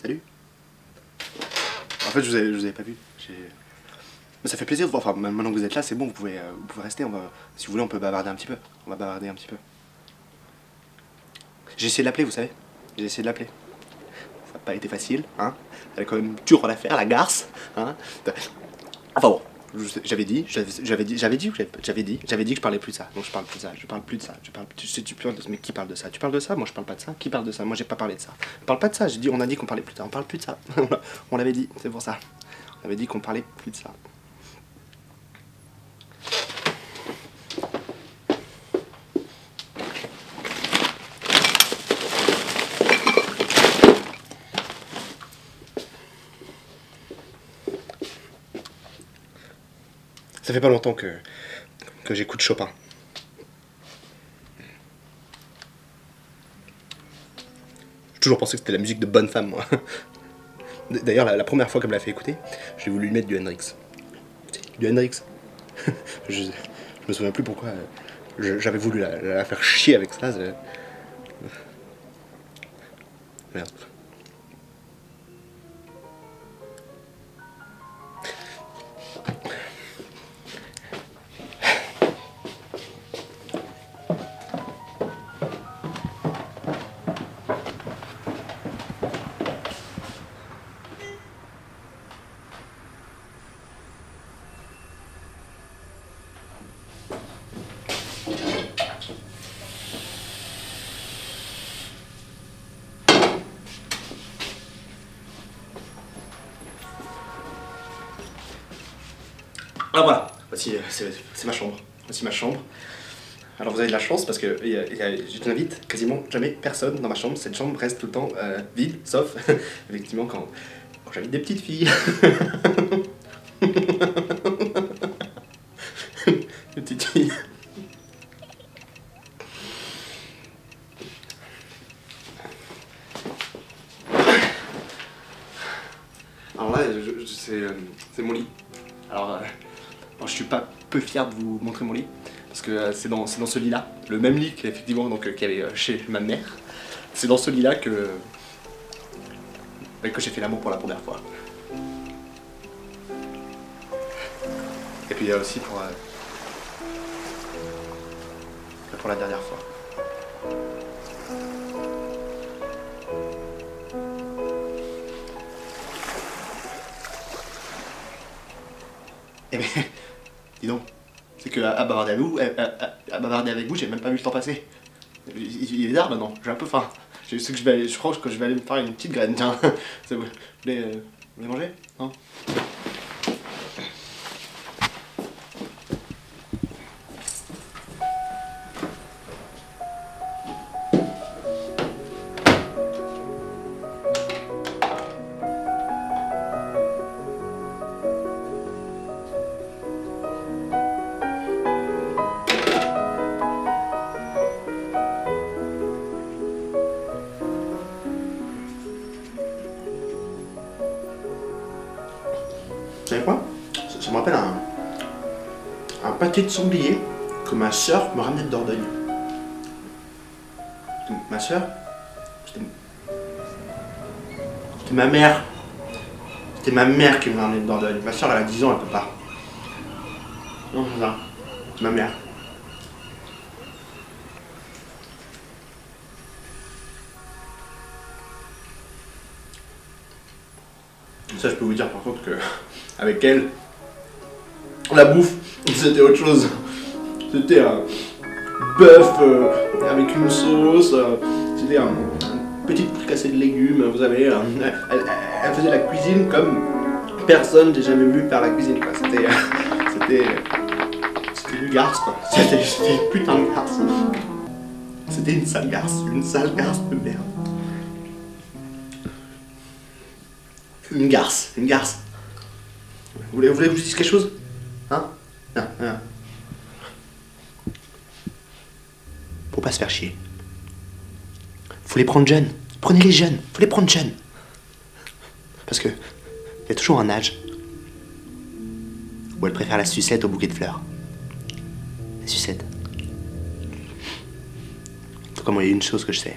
Salut. En fait, je vous avais pas vu. Mais ça fait plaisir de voir. Enfin, maintenant que vous êtes là, c'est bon, vous pouvez rester. Si vous voulez, on peut bavarder un petit peu. On va bavarder un petit peu. J'ai essayé de l'appeler, vous savez. J'ai essayé de l'appeler. Ça n'a pas été facile, hein. Elle est quand même dure à la faire, la garce, hein. Enfin bon. J'avais dit que je parlais plus de ça. Donc je parle plus de ça. Mais qui parle de ça? Tu parles de ça? Moi je parle pas de ça. Qui parle de ça? Moi j'ai pas parlé de ça. On parle pas de ça. On a dit qu'on parlait plus de ça. On parle plus de ça. On l'avait dit, c'est pour ça. On avait dit qu'on parlait plus de ça. Ça fait pas longtemps que j'écoute Chopin. J'ai toujours pensé que c'était la musique de bonne femme, moi. D'ailleurs, la première fois qu'elle me l'a fait écouter, j'ai voulu lui mettre du Hendrix. Du Hendrix. je me souviens plus pourquoi j'avais voulu la faire chier avec ça. Merde. Ah voilà, voici, c'est ma chambre. Voici ma chambre. Alors vous avez de la chance parce que je n'invite quasiment jamais personne dans ma chambre. Cette chambre reste tout le temps vide, sauf effectivement quand j'invite des petites filles. Des petites filles. Alors là, c'est mon lit. Alors je suis pas peu fier de vous montrer mon lit, parce que c'est dans ce lit-là, le même lit qu'effectivement qu'il y avait chez ma mère. C'est dans ce lit-là que j'ai fait l'amour pour la première fois. Et puis il y a aussi pour la dernière fois. Eh ben, dis donc, c'est que à bavarder avec vous, j'ai même pas vu le temps passer. Il est tard maintenant, j'ai un peu faim. Je crois que je vais aller me faire une petite graine, tiens. Vous voulez manger? Non? Vous savez quoi? Ça me rappelle un pâté de sanglier que ma soeur me ramenait de Dordogne. Ma soeur, c'était ma mère. C'était ma mère qui me ramenait de Dordogne. Ma soeur, elle a 10 ans, elle peut pas. Non, c'est ça. C'est ma mère. Ça, je peux vous dire par contre que avec elle, la bouffe, c'était autre chose. C'était un bœuf avec une sauce, c'était un petit fricassé de légumes, vous savez. Elle faisait la cuisine comme personne j'ai jamais vu faire la cuisine, quoi. C'était une garce, quoi. C'était une putain de garce. C'était une sale garce de merde. Une garce. Vous voulez que je vous dise quelque chose? Hein? Non. Faut pas se faire chier. Faut les prendre jeunes. Prenez les jeunes. Faut les prendre jeunes. Parce que y a toujours un âge où elle préfère la sucette au bouquet de fleurs. La sucette. En tout cas, moi, il y a une chose que je sais.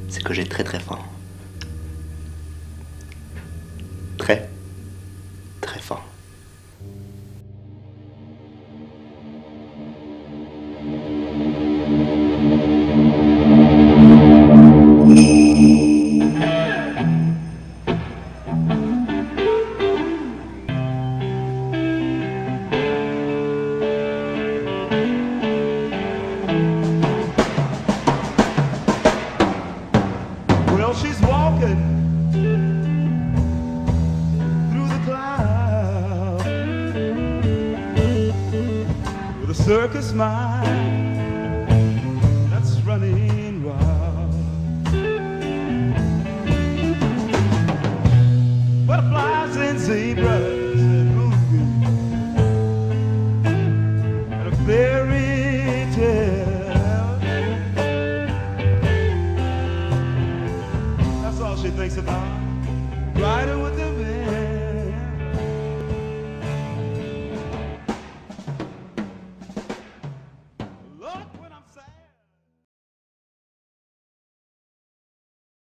c'est que j'ai très très faim. Très, très faim. Well, she's walking through the clouds with a circus smile.